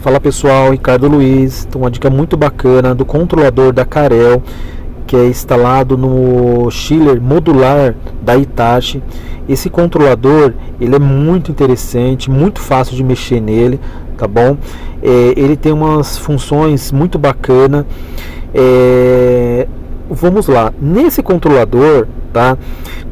Fala pessoal, Ricardo Luiz. Então, uma dica muito bacana do controlador da Carel, que é instalado no chiller modular da Hitachi. Esse controlador, ele é muito interessante, muito fácil de mexer nele, tá bom? Ele tem umas funções muito bacanas. Vamos lá, nesse controlador, tá?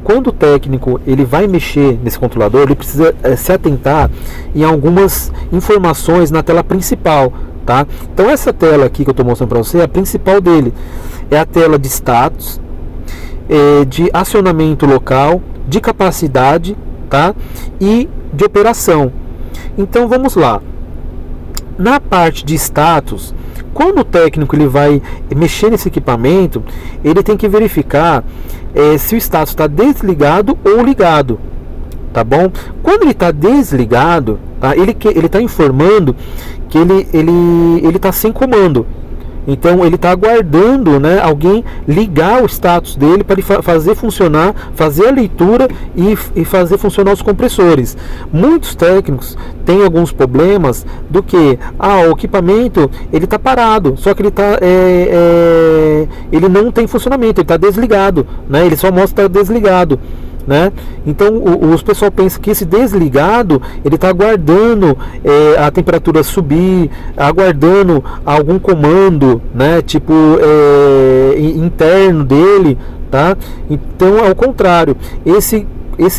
Quando o técnico ele vai mexer nesse controlador, ele precisa se atentar em algumas informações na tela principal, tá? Então essa tela aqui que eu estou mostrando para você, a principal dele é a tela de status, de acionamento local, de capacidade, tá? E de operação. Então vamos lá. Na parte de status, quando o técnico ele vai mexer nesse equipamento, ele tem que verificar se o status está desligado ou ligado, tá bom? Quando ele está desligado, tá? Ele está informando que ele está sem comando. Então ele está aguardando, né, alguém ligar o status dele para ele fazer funcionar, fazer a leitura e fazer funcionar os compressores. Muitos técnicos têm alguns problemas do que o equipamento ele está parado, só que ele não tem funcionamento, ele está desligado, né? Ele só mostra que está desligado, né? Então os pessoal pensa que esse desligado ele está aguardando a temperatura subir, aguardando algum comando, né? Tipo interno dele, tá? Então ao contrário, esse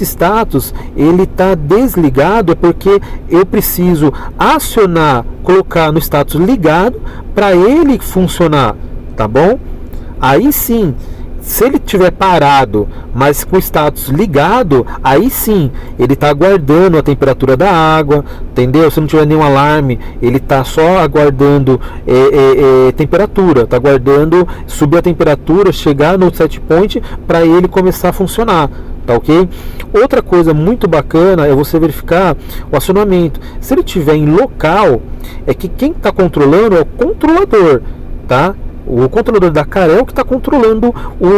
status ele está desligado porque eu preciso acionar, colocar no status ligado para ele funcionar, tá bom? Aí sim, se ele estiver parado, mas com o status ligado, aí sim, ele está aguardando a temperatura da água, entendeu? Se não tiver nenhum alarme, ele está só aguardando temperatura, está aguardando subir a temperatura, chegar no set point para ele começar a funcionar, tá ok? Outra coisa muito bacana é você verificar o acionamento. Se ele estiver em local, é que quem está controlando é o controlador, tá? O controlador da Carel que está controlando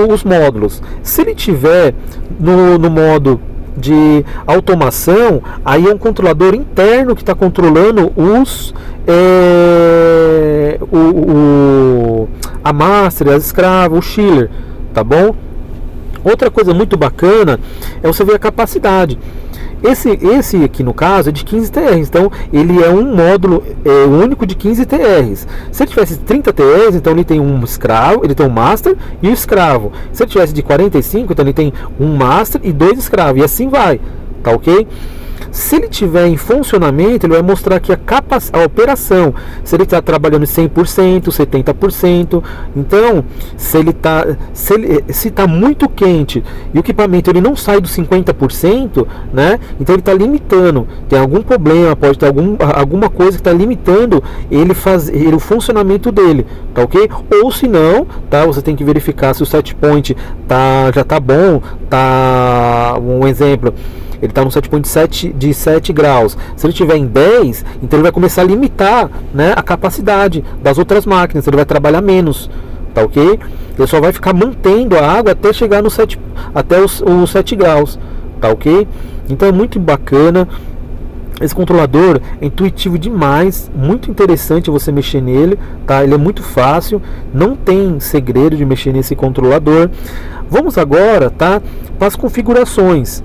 os módulos. Se ele tiver no modo de automação, aí é um controlador interno que está controlando a master, as escravas, o chiller, tá bom? Outra coisa muito bacana é você ver a capacidade. Esse aqui no caso é de 15 TRs, então ele é um módulo único de 15 TRs. Se ele tivesse 30 TRs, então ele tem um escravo, ele tem um master e um escravo. Se ele tivesse de 45, então ele tem um master e 2 escravos, e assim vai, tá ok? Se ele tiver em funcionamento, ele vai mostrar aqui a operação, se ele está trabalhando em 100%, 70%. Então, se está muito quente e o equipamento ele não sai dos 50%, né? Então ele está limitando. Tem algum problema, pode ter alguma coisa que está limitando o funcionamento dele, tá ok? Ou se não, tá? Você tem que verificar se o set point já está bom, tá? Um exemplo. Ele está no set point de 7 graus. Se ele estiver em 10, então ele vai começar a limitar, né, a capacidade das outras máquinas. Ele vai trabalhar menos, tá ok? Ele só vai ficar mantendo a água até chegar até os 7 graus, tá ok? Então é muito bacana. Esse controlador é intuitivo demais, muito interessante você mexer nele, tá? Ele é muito fácil, não tem segredo de mexer nesse controlador. Vamos agora, tá, para as configurações.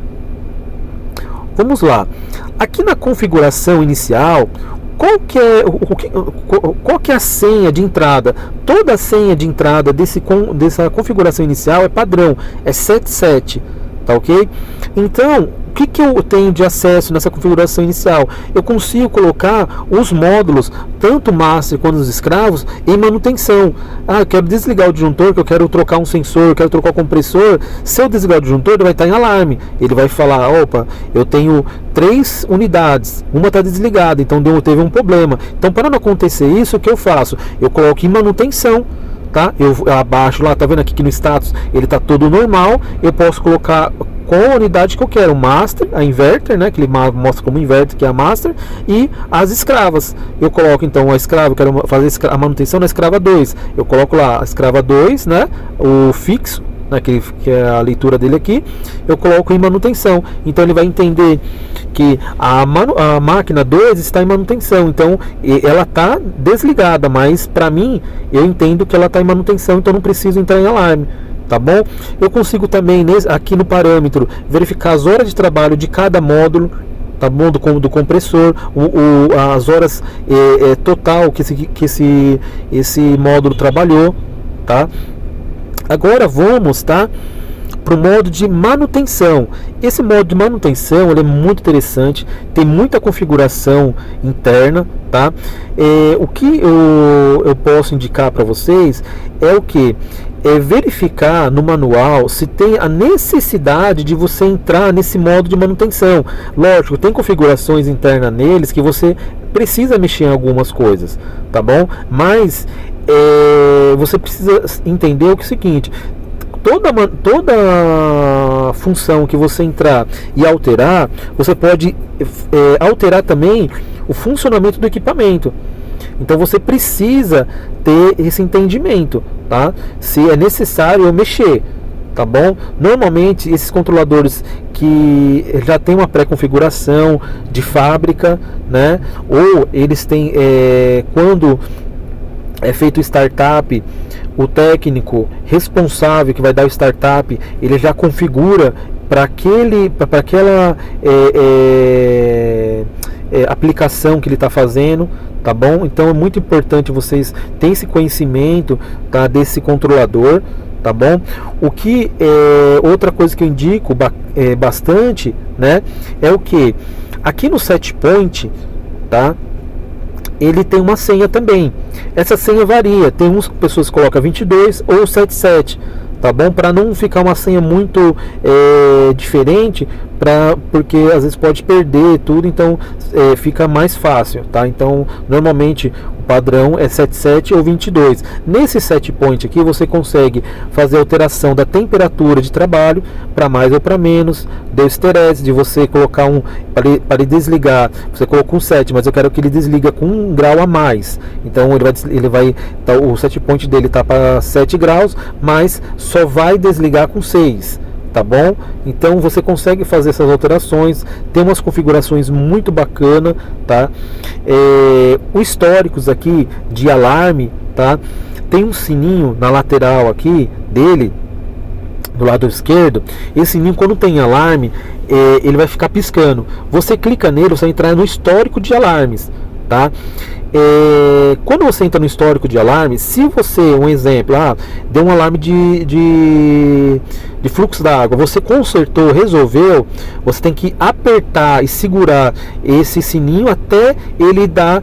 Vamos lá. Aqui na configuração inicial, qual que é a senha de entrada? Toda a senha de entrada dessa configuração inicial é padrão, é 77, tá ok? Então, o que eu tenho de acesso nessa configuração inicial? Eu consigo colocar os módulos, tanto master quanto os escravos, em manutenção. Eu quero desligar o disjuntor, que eu quero trocar um sensor, eu quero trocar o compressor. Se eu desligar o disjuntor, ele vai estar em alarme. Ele vai falar, opa, eu tenho 3 unidades, uma está desligada, então teve um problema. Então, para não acontecer isso, o que eu faço? Eu coloco em manutenção, tá? Eu abaixo lá, tá vendo aqui que no status ele está todo normal. Eu posso colocar qual a unidade que eu quero, o master, a inverter, né, que ele mostra como inverter, que é a master, e as escravas. Eu coloco então a escrava, eu quero fazer a manutenção na escrava 2. Eu coloco lá a escrava 2, né, o fixo, né, que é a leitura dele aqui, eu coloco em manutenção. Então ele vai entender que a máquina 2 está em manutenção, então ela está desligada, mas para mim eu entendo que ela está em manutenção, então não preciso entrar em alarme. Tá bom? Eu consigo também aqui no parâmetro verificar as horas de trabalho de cada módulo, tá bom? Do compressor, as horas total que esse módulo trabalhou, tá? Agora vamos, tá, para o modo de manutenção. Esse modo de manutenção ele é muito interessante, tem muita configuração interna, tá? O que eu posso indicar para vocês é o que? É verificar no manual se tem a necessidade de você entrar nesse modo de manutenção. Lógico, tem configurações internas neles que você precisa mexer em algumas coisas, tá bom? Mas você precisa entender o que é o seguinte: toda função que você entrar e alterar, você pode alterar também o funcionamento do equipamento. Então você precisa ter esse entendimento, tá? Se é necessário eu mexer, tá bom? Normalmente esses controladores que já tem uma pré-configuração de fábrica, né? Ou eles têm, quando é feito o startup, o técnico responsável que vai dar o startup, ele já configura para aquela aplicação que ele está fazendo, tá bom? Então é muito importante vocês terem esse conhecimento, tá, desse controlador, tá bom? O que outra coisa que eu indico bastante, né, é o que aqui no set point, tá? Ele tem uma senha também. Essa senha varia. Tem umas pessoas que colocam 22 ou 77, tá bom? Para não ficar uma senha muito diferente, porque às vezes pode perder tudo, então fica mais fácil, tá? Então normalmente o padrão é 77 ou 22. Nesse set point aqui você consegue fazer a alteração da temperatura de trabalho para mais ou para menos, deu esterese de você colocar para ele desligar, você colocou um 7, mas eu quero que ele desliga com 1 grau a mais, então o set point dele está para 7 graus, mas só vai desligar com 6. Tá bom? Então você consegue fazer essas alterações, tem umas configurações muito bacana, tá? Os históricos aqui de alarme, tá? Tem um sininho na lateral aqui dele, do lado esquerdo. Esse sininho, quando tem alarme, ele vai ficar piscando. Você clica nele, você vai entrar no histórico de alarmes, tá? Quando você entra no histórico de alarme, se você, um exemplo, deu um alarme de fluxo da água, você consertou, resolveu, você tem que apertar e segurar esse sininho até ele dar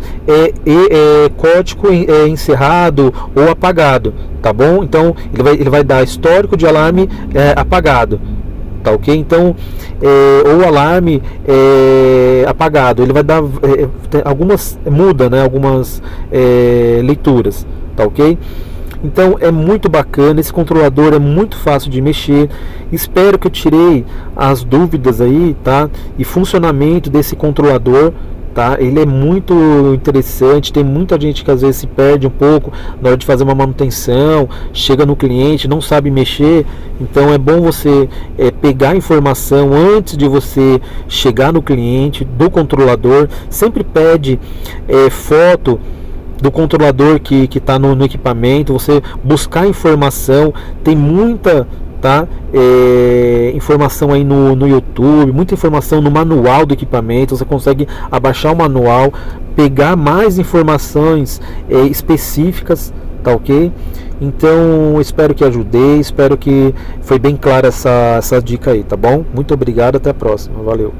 código encerrado ou apagado, tá bom? Então ele vai dar histórico de alarme apagado, tá ok? Então ou alarme apagado, ele vai dar algumas, muda, né, algumas leituras, tá ok? Então é muito bacana, esse controlador é muito fácil de mexer. Espero que eu tirei as dúvidas aí, tá? E funcionamento desse controlador, tá? Ele é muito interessante. Tem muita gente que às vezes se perde um pouco na hora de fazer uma manutenção, chega no cliente, não sabe mexer. Então é bom você pegar a informação antes de você chegar no cliente do controlador. Sempre pede foto do controlador que está no equipamento, você buscar informação. Tem muita, tá, informação aí no YouTube, muita informação no manual do equipamento. Você consegue abaixar o manual, pegar mais informações específicas, tá ok? Então espero que ajudei, espero que foi bem clara essa dica aí, tá bom? Muito obrigado, até a próxima, valeu!